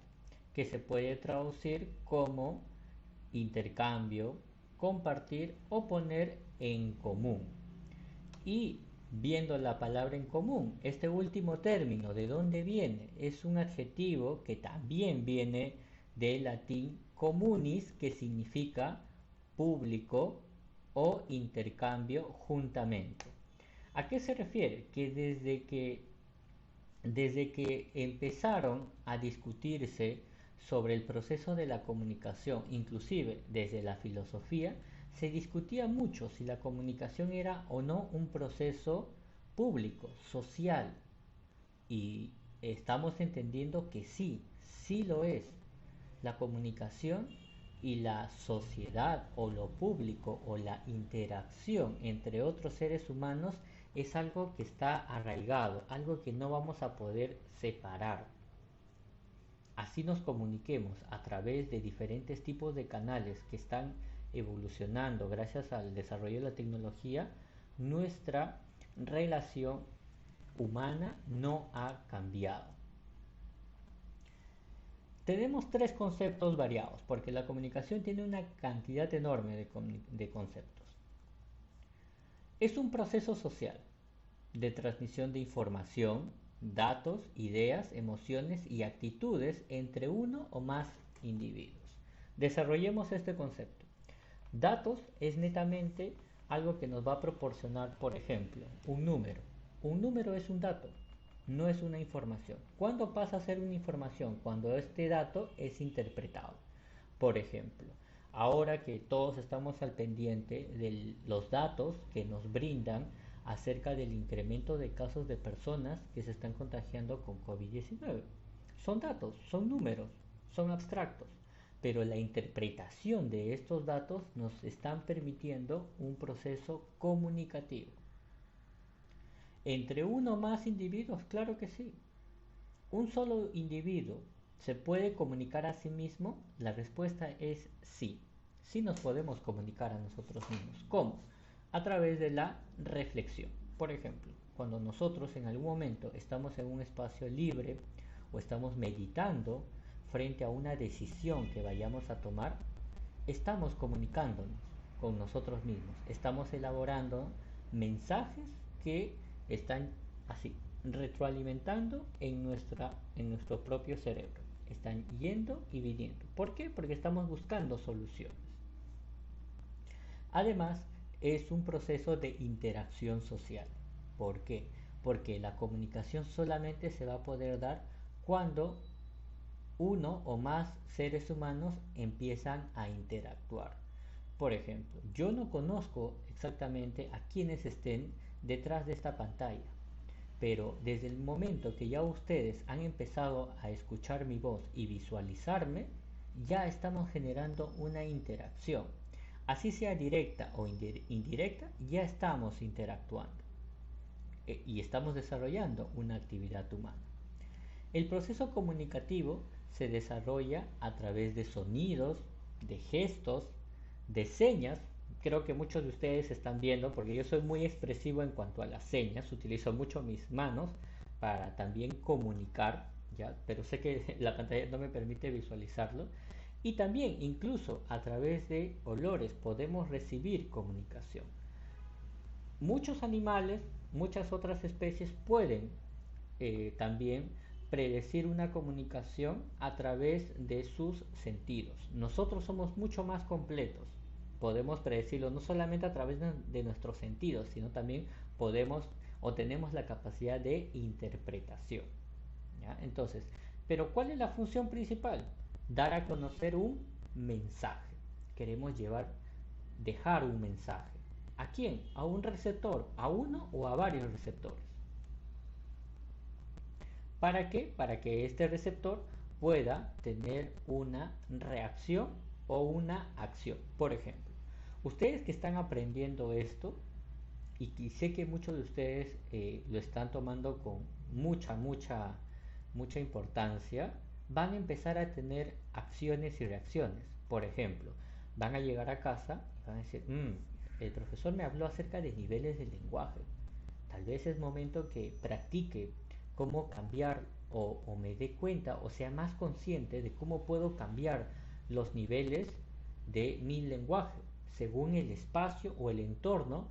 que se puede traducir como intercambio, compartir o poner en común. Y viendo la palabra en común, este último término, ¿de dónde viene? Es un adjetivo que también viene del latín communis, que significa público o intercambio juntamente. ¿A qué se refiere? Que desde que empezaron a discutirse sobre el proceso de la comunicación, inclusive desde la filosofía, se discutía mucho si la comunicación era o no un proceso público, social, y estamos entendiendo que sí, sí lo es. La comunicación y la sociedad o lo público o la interacción entre otros seres humanos es algo que está arraigado, algo que no vamos a poder separar. Así nos comuniquemos a través de diferentes tipos de canales que están evolucionando gracias al desarrollo de la tecnología, nuestra relación humana no ha cambiado. Tenemos tres conceptos variados, porque la comunicación tiene una cantidad enorme de conceptos. Es un proceso social de transmisión de información, datos, ideas, emociones y actitudes entre uno o más individuos. Desarrollemos este concepto. Datos es netamente algo que nos va a proporcionar, por ejemplo, un número. Un número es un dato, no es una información. ¿Cuándo pasa a ser una información? Cuando este dato es interpretado. Por ejemplo, ahora que todos estamos al pendiente de los datos que nos brindan acerca del incremento de casos de personas que se están contagiando con COVID-19. Son datos, son números, son abstractos, pero la interpretación de estos datos nos están permitiendo un proceso comunicativo. ¿Entre uno o más individuos? Claro que sí. ¿Un solo individuo se puede comunicar a sí mismo? La respuesta es sí. Sí nos podemos comunicar a nosotros mismos. ¿Cómo? A través de la reflexión. Por ejemplo, cuando nosotros en algún momento estamos en un espacio libre o estamos meditando frente a una decisión que vayamos a tomar, estamos comunicándonos con nosotros mismos. Estamos elaborando mensajes que están así retroalimentando en nuestro propio cerebro. Están yendo y viniendo. ¿Por qué? Porque estamos buscando soluciones. Además, es un proceso de interacción social. ¿Por qué? Porque la comunicación solamente se va a poder dar cuando uno o más seres humanos empiezan a interactuar. Por ejemplo, yo no conozco exactamente a quienes estén detrás de esta pantalla, pero desde el momento que ya ustedes han empezado a escuchar mi voz y visualizarme, ya estamos generando una interacción. Así sea directa o indirecta, ya estamos interactuando y estamos desarrollando una actividad humana. El proceso comunicativo se desarrolla a través de sonidos, de gestos, de señas. Creo que muchos de ustedes están viendo, porque yo soy muy expresivo en cuanto a las señas, utilizo mucho mis manos para también comunicar, ¿ya? Pero sé que la pantalla no me permite visualizarlo. Y también, incluso a través de olores, podemos recibir comunicación. Muchos animales, muchas otras especies pueden también predecir una comunicación a través de sus sentidos. Nosotros somos mucho más completos. Podemos predecirlo no solamente a través de nuestros sentidos, sino también podemos o tenemos la capacidad de interpretación. ¿Ya? Entonces, pero ¿cuál es la función principal? Dar a conocer un mensaje. Queremos dejar un mensaje. ¿A quién? ¿A un receptor? ¿A uno o a varios receptores? ¿Para qué? Para que este receptor pueda tener una reacción o una acción. Por ejemplo, ustedes que están aprendiendo esto, y sé que muchos de ustedes lo están tomando con mucha importancia, van a empezar a tener acciones y reacciones. Por ejemplo, van a llegar a casa y van a decir, el profesor me habló acerca de niveles de lenguaje. tal vez es momento que practique cómo cambiar o me dé cuenta o sea más consciente de cómo puedo cambiar los niveles de mi lenguaje según el espacio o el entorno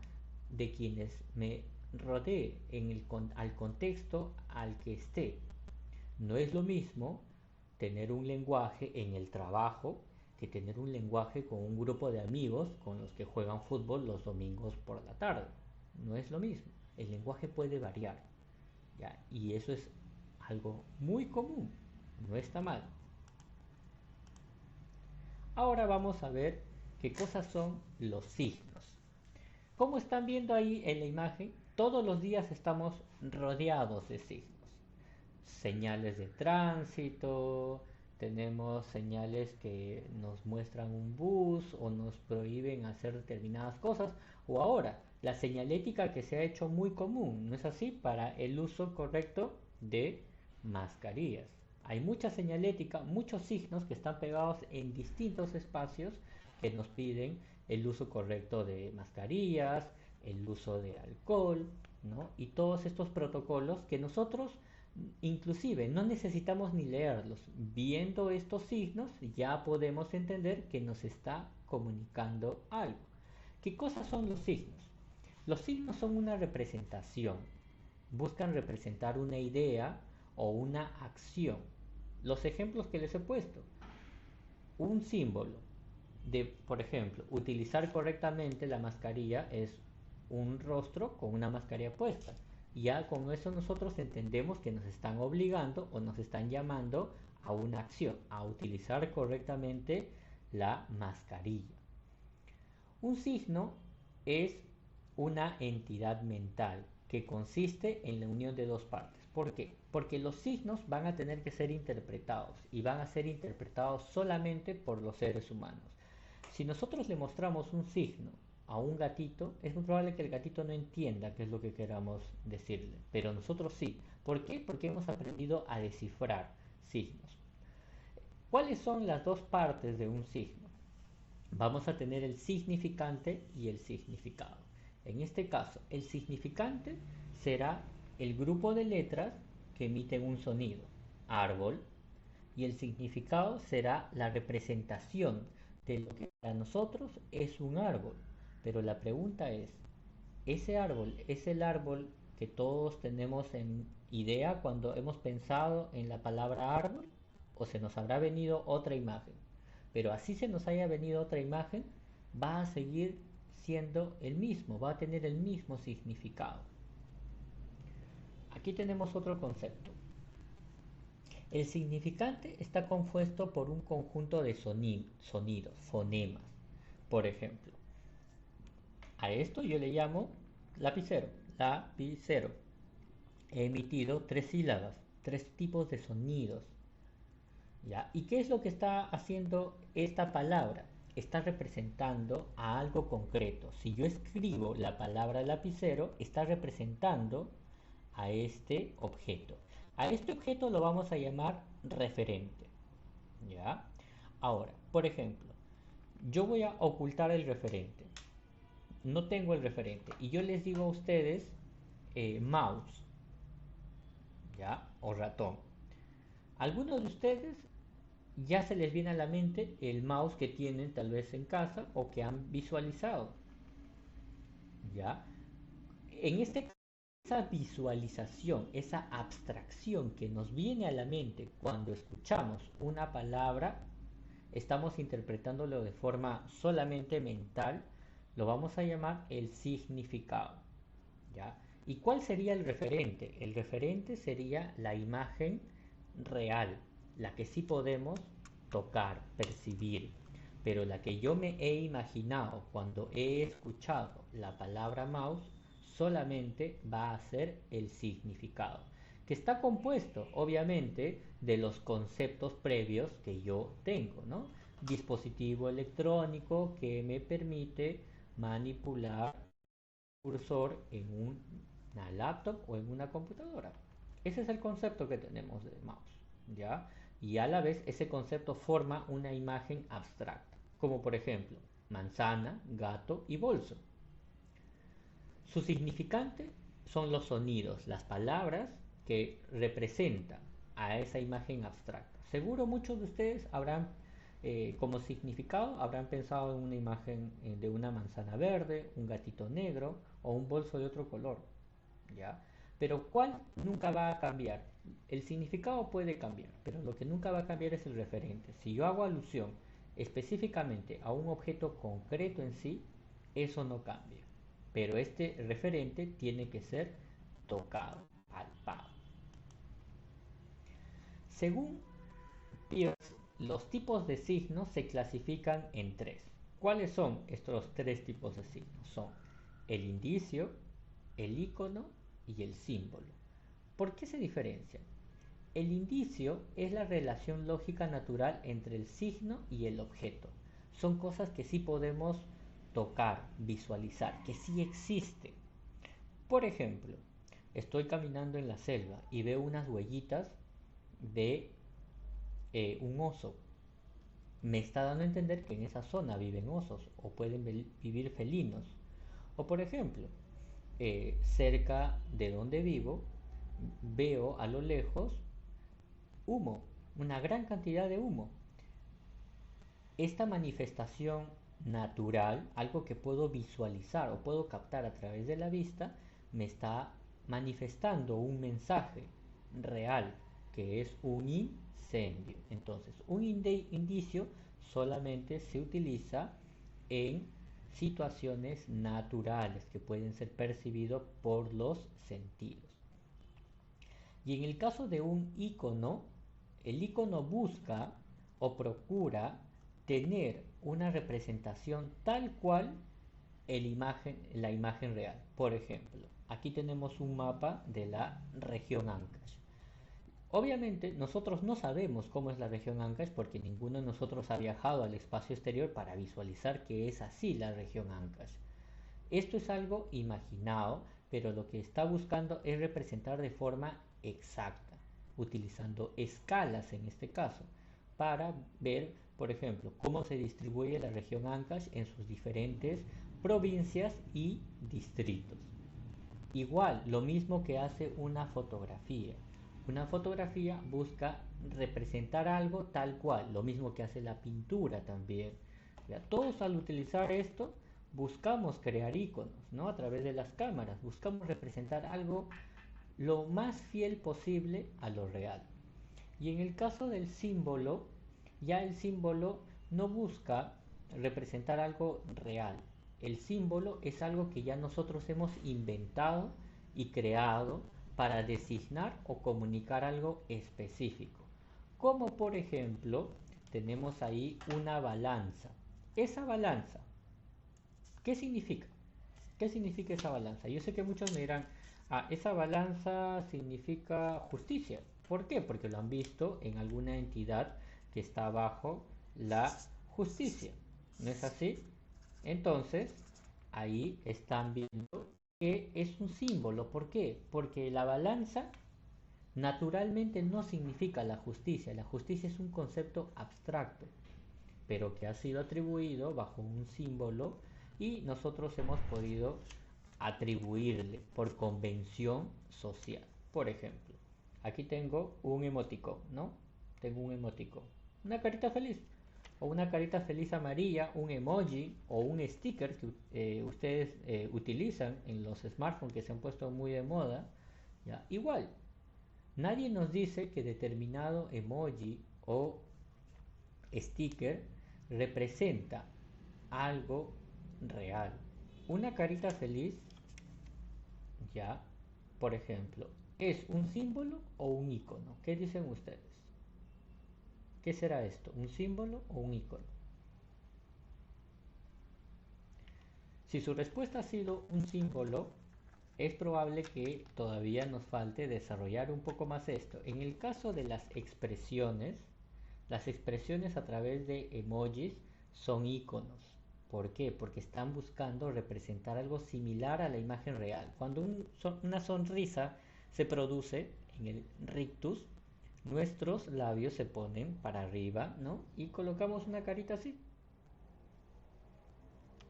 de quienes me rodee al contexto al que esté. No es lo mismo tener un lenguaje en el trabajo que tener un lenguaje con un grupo de amigos con los que juegan fútbol los domingos por la tarde. No es lo mismo. El lenguaje puede variar, ¿ya? Y eso es algo muy común. No está mal. Ahora vamos a ver qué cosas son los signos. Como están viendo ahí en la imagen, todos los días estamos rodeados de signos. Señales de tránsito, tenemos señales que nos muestran un bus o nos prohíben hacer determinadas cosas, o ahora la señalética que se ha hecho muy común, ¿no es así? Para el uso correcto de mascarillas. Hay mucha señalética, muchos signos que están pegados en distintos espacios que nos piden el uso correcto de mascarillas, el uso de alcohol, ¿no? Y todos estos protocolos que nosotros inclusive no necesitamos ni leerlos. Viendo estos signos ya podemos entender que nos está comunicando algo. ¿Qué cosas son los signos? Los signos son una representación. Buscan representar una idea o una acción. Los ejemplos que les he puesto. Un símbolo de, por ejemplo, utilizar correctamente la mascarilla es un rostro con una mascarilla puesta. Ya con eso nosotros entendemos que nos están obligando o nos están llamando a una acción, a utilizar correctamente la mascarilla. Un signo es una entidad mental que consiste en la unión de dos partes. ¿Por qué? Porque los signos van a tener que ser interpretados y van a ser interpretados solamente por los seres humanos. Si nosotros le mostramos un signo a un gatito, es muy probable que el gatito no entienda qué es lo que queramos decirle, pero nosotros sí. ¿Por qué? Porque hemos aprendido a descifrar signos. ¿Cuáles son las dos partes de un signo? Vamos a tener el significante y el significado. En este caso, el significante será el grupo de letras que emiten un sonido, árbol, y el significado será la representación de lo que para nosotros es un árbol. Pero la pregunta es, ¿ese árbol es el árbol que todos tenemos en idea cuando hemos pensado en la palabra árbol? ¿O se nos habrá venido otra imagen? Pero así se nos haya venido otra imagen, va a seguir siendo el mismo, va a tener el mismo significado. Aquí tenemos otro concepto. El significante está compuesto por un conjunto de sonidos, fonemas. Por ejemplo, a esto yo le llamo lapicero, lapicero. He emitido tres sílabas, tres tipos de sonidos. ¿Ya? ¿Y qué es lo que está haciendo esta palabra? Está representando a algo concreto. Si yo escribo la palabra lapicero, está representando a este objeto. A este objeto lo vamos a llamar referente. ¿Ya? Ahora, por ejemplo, yo voy a ocultar el referente. No tengo el referente. Y yo les digo a ustedes mouse. ¿Ya? O ratón. Algunos de ustedes ya se les viene a la mente el mouse que tienen tal vez en casa o que han visualizado. ¿Ya? En esa visualización, esa abstracción que nos viene a la mente cuando escuchamos una palabra, estamos interpretándolo de forma solamente mental, lo vamos a llamar el significado. ¿Ya? ¿Y cuál sería el referente? El referente sería la imagen real, la que sí podemos tocar, percibir, pero la que yo me he imaginado cuando he escuchado la palabra mouse solamente va a ser el significado, que está compuesto obviamente de los conceptos previos que yo tengo, ¿no? Dispositivo electrónico que me permite manipular el cursor en una laptop o en una computadora. Ese es el concepto que tenemos de mouse, ¿ya? Y a la vez ese concepto forma una imagen abstracta, como por ejemplo manzana, gato y bolso. Su significante son los sonidos, las palabras que representan a esa imagen abstracta. Seguro muchos de ustedes habrán, como significado, habrán pensado en una imagen de una manzana verde, un gatito negro o un bolso de otro color, ¿ya? Pero ¿cuál nunca va a cambiar? El significado puede cambiar, pero lo que nunca va a cambiar es el referente. Si yo hago alusión específicamente a un objeto concreto en sí, eso no cambia. Pero este referente tiene que ser tocado, palpado. Según Peirce, los tipos de signos se clasifican en tres. ¿Cuáles son estos tres tipos de signos? Son el indicio, el icono y el símbolo. ¿Por qué se diferencian? El indicio es la relación lógica natural entre el signo y el objeto. Son cosas que sí podemos tocar, visualizar, que sí existen. Por ejemplo, estoy caminando en la selva y veo unas huellitas de un oso. Me está dando a entender que en esa zona viven osos o pueden vivir felinos. O por ejemplo, cerca de donde vivo, veo a lo lejos humo, una gran cantidad de humo. Esta manifestación natural, algo que puedo visualizar o puedo captar a través de la vista, me está manifestando un mensaje real, que es un incendio. Entonces, un indicio solamente se utiliza en situaciones naturales que pueden ser percibidos por los sentidos. Y en el caso de un icono, el icono busca o procura tener una representación tal cual la imagen real. Por ejemplo, aquí tenemos un mapa de la región Ancash. Obviamente nosotros no sabemos cómo es la región Ancash porque ninguno de nosotros ha viajado al espacio exterior para visualizar que es así la región Ancash. Esto es algo imaginado, pero lo que está buscando es representar de forma exacta, utilizando escalas en este caso, para ver, por ejemplo, cómo se distribuye la región Ancash en sus diferentes provincias y distritos. Igual, lo mismo que hace una fotografía. Una fotografía busca representar algo tal cual, lo mismo que hace la pintura también. Ya, todos al utilizar esto buscamos crear iconos, ¿no? A través de las cámaras, buscamos representar algo lo más fiel posible a lo real. Y en el caso del símbolo, ya el símbolo no busca representar algo real. El símbolo es algo que ya nosotros hemos inventado y creado para designar o comunicar algo específico. Como por ejemplo, tenemos ahí una balanza. Esa balanza, ¿qué significa? ¿Qué significa esa balanza? Yo sé que muchos me dirán, esa balanza significa justicia. ¿Por qué? Porque lo han visto en alguna entidad que está bajo la justicia. ¿No es así? Entonces, ahí están viendo que es un símbolo. ¿Por qué? Porque la balanza naturalmente no significa la justicia. La justicia es un concepto abstracto, pero que ha sido atribuido bajo un símbolo y nosotros hemos podido atribuirle por convención social. Por ejemplo, aquí tengo un emoticón, ¿no? Tengo un emoticón, una carita feliz o una carita feliz amarilla, un emoji o un sticker que ustedes utilizan en los smartphones que se han puesto muy de moda. ¿Ya? Igual, nadie nos dice que determinado emoji o sticker representa algo real. Una carita feliz, ya, por ejemplo, ¿es un símbolo o un icono? ¿Qué dicen ustedes? ¿Qué será esto? ¿Un símbolo o un icono? Si su respuesta ha sido un símbolo, es probable que todavía nos falte desarrollar un poco más esto. En el caso de las expresiones a través de emojis son iconos. ¿Por qué? Porque están buscando representar algo similar a la imagen real. Cuando una sonrisa se produce en el rictus, nuestros labios se ponen para arriba, ¿no? Y colocamos una carita así.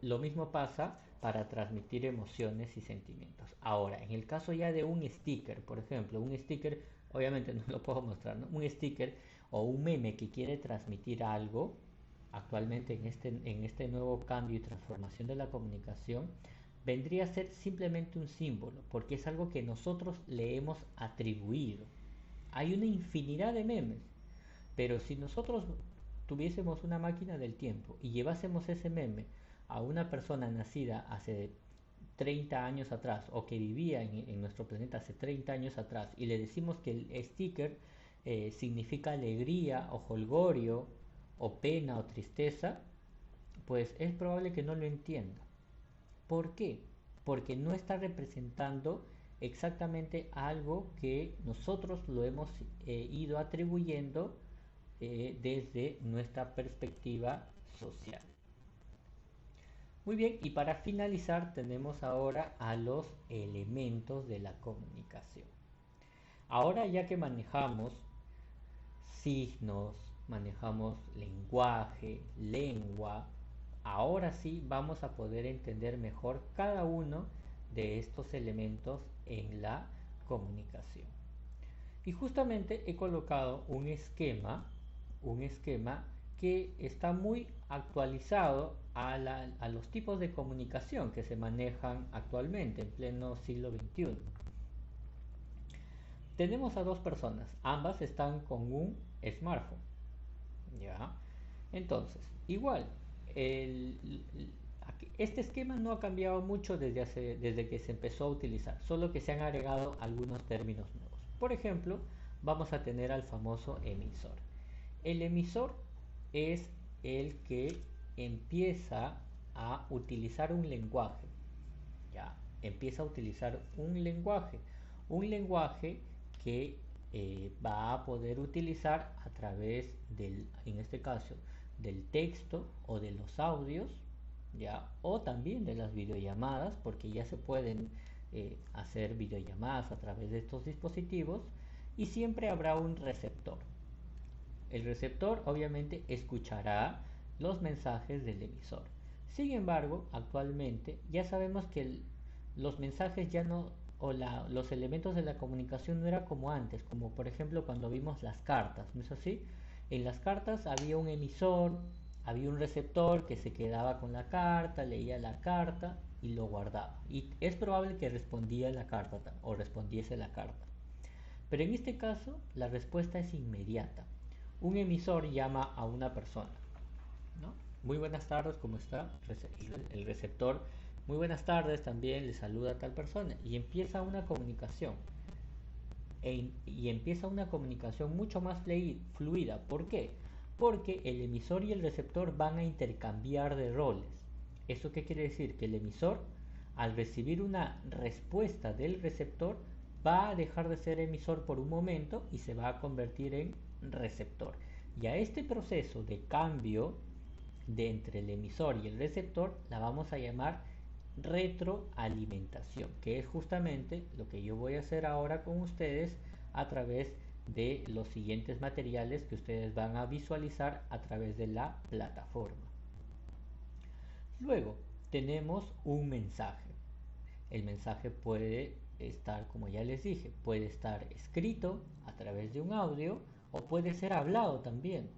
Lo mismo pasa para transmitir emociones y sentimientos. Ahora, en el caso ya de un sticker, por ejemplo, un sticker, obviamente no lo puedo mostrar, ¿no? Un sticker o un meme que quiere transmitir algo, actualmente en este nuevo cambio y transformación de la comunicación, vendría a ser simplemente un símbolo, porque es algo que nosotros le hemos atribuido. Hay una infinidad de memes, pero si nosotros tuviésemos una máquina del tiempo y llevásemos ese meme a una persona nacida hace 30 años atrás o que vivía en nuestro planeta hace 30 años atrás y le decimos que el sticker significa alegría o jolgorio o pena o tristeza, pues es probable que no lo entienda. ¿Por qué? Porque no está representando exactamente algo que nosotros lo hemos ido atribuyendo desde nuestra perspectiva social. Muy bien, y para finalizar tenemos ahora a los elementos de la comunicación. Ahora ya que manejamos signos, manejamos lenguaje, lengua, ahora sí vamos a poder entender mejor cada uno de estos elementos en la comunicación. Y justamente he colocado un esquema que está muy actualizado a los tipos de comunicación que se manejan actualmente en pleno siglo XXI. Tenemos a dos personas, ambas están con un smartphone. ¿Ya? Entonces, igual, este esquema no ha cambiado mucho desde que se empezó a utilizar, solo que se han agregado algunos términos nuevos. Por ejemplo, vamos a tener al famoso emisor. El emisor es el que empieza a utilizar un lenguaje, ¿ya? Empieza a utilizar un lenguaje que va a poder utilizar a través en este caso, del texto o de los audios, ¿ya? O también de las videollamadas, porque ya se pueden hacer videollamadas a través de estos dispositivos, y siempre habrá un receptor. El receptor obviamente escuchará los mensajes del emisor. Sin embargo, actualmente ya sabemos que los mensajes ya no, los elementos de la comunicación no era como antes, como por ejemplo cuando vimos las cartas, ¿no es así? En las cartas había un emisor, había un receptor que se quedaba con la carta, leía la carta y lo guardaba. Y es probable que respondía la carta o respondiese la carta. Pero en este caso la respuesta es inmediata. Un emisor llama a una persona, ¿no? Muy buenas tardes, ¿cómo está? El receptor, muy buenas tardes, también le saluda a tal persona y empieza una comunicación. Y empieza una comunicación mucho más fluida. ¿Por qué? Porque el emisor y el receptor van a intercambiar de roles. ¿Eso qué quiere decir? Que el emisor, al recibir una respuesta del receptor, va a dejar de ser emisor por un momento y se va a convertir en receptor. Y a este proceso de cambio entre el emisor y el receptor la vamos a llamar retroalimentación, que es justamente lo que yo voy a hacer ahora con ustedes a través de los siguientes materiales que ustedes van a visualizar a través de la plataforma. Luego tenemos un mensaje. El mensaje puede estar, como ya les dije, puede estar escrito a través de un audio o puede ser hablado también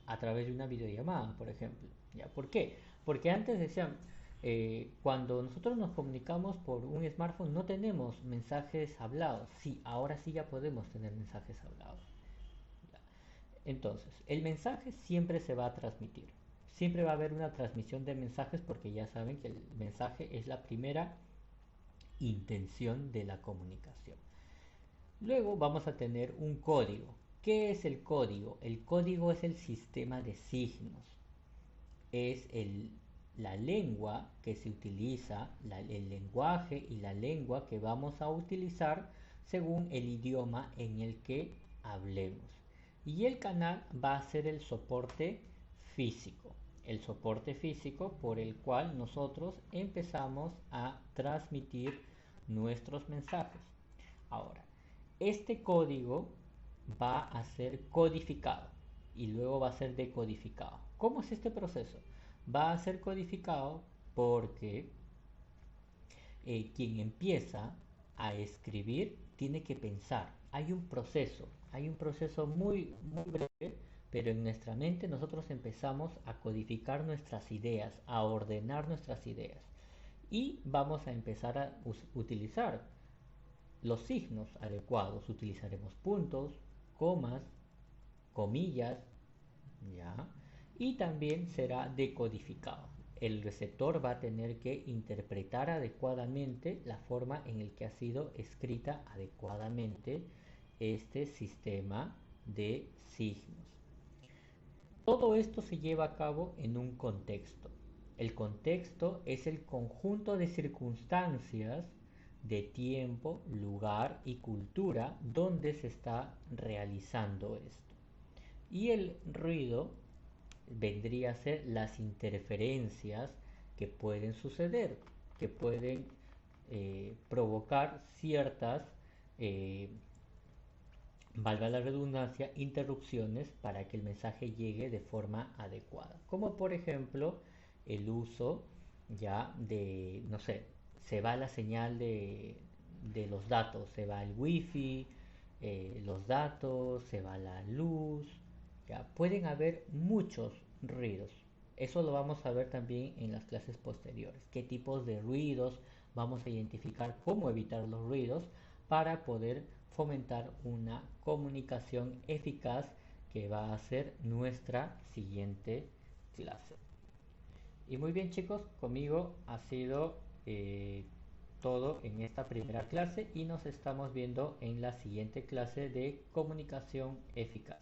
a través de una videollamada, por ejemplo. ¿Ya? ¿Por qué? Porque antes decían, cuando nosotros nos comunicamos por un smartphone no tenemos mensajes hablados. Sí, ahora sí ya podemos tener mensajes hablados. ¿Ya? Entonces, el mensaje siempre se va a transmitir. Siempre va a haber una transmisión de mensajes porque ya saben que el mensaje es la primera intención de la comunicación. Luego vamos a tener un código. ¿Qué es el código? El código es el sistema de signos. Es la lengua que se utiliza, el lenguaje y la lengua que vamos a utilizar según el idioma en el que hablemos. Y el canal va a ser el soporte físico. El soporte físico por el cual nosotros empezamos a transmitir nuestros mensajes. Ahora, este código va a ser codificado y luego va a ser decodificado. ¿Cómo es este proceso? Va a ser codificado porque quien empieza a escribir tiene que pensar. Hay un proceso muy breve, pero en nuestra mente nosotros empezamos a codificar nuestras ideas, a ordenar nuestras ideas. Y vamos a empezar a utilizar los signos adecuados. Utilizaremos puntos, comas, comillas, ¿ya? Y también será decodificado. El receptor va a tener que interpretar adecuadamente la forma en el que ha sido escrita adecuadamente este sistema de signos. Todo esto se lleva a cabo en un contexto. El contexto es el conjunto de circunstancias de tiempo, lugar y cultura donde se está realizando esto. Y el ruido vendría a ser las interferencias que pueden suceder, que pueden provocar ciertas, eh, valga la redundancia, interrupciones para que el mensaje llegue de forma adecuada. Como por ejemplo el uso ya de, no sé, se va la señal de los datos, se va el wifi, los datos, se va la luz, ya pueden haber muchos ruidos. Eso lo vamos a ver también en las clases posteriores. ¿Qué tipos de ruidos? Vamos a identificar cómo evitar los ruidos para poder fomentar una comunicación eficaz que va a ser nuestra siguiente clase. Y muy bien chicos, conmigo ha sido todo en esta primera clase y nos estamos viendo en la siguiente clase de comunicación eficaz.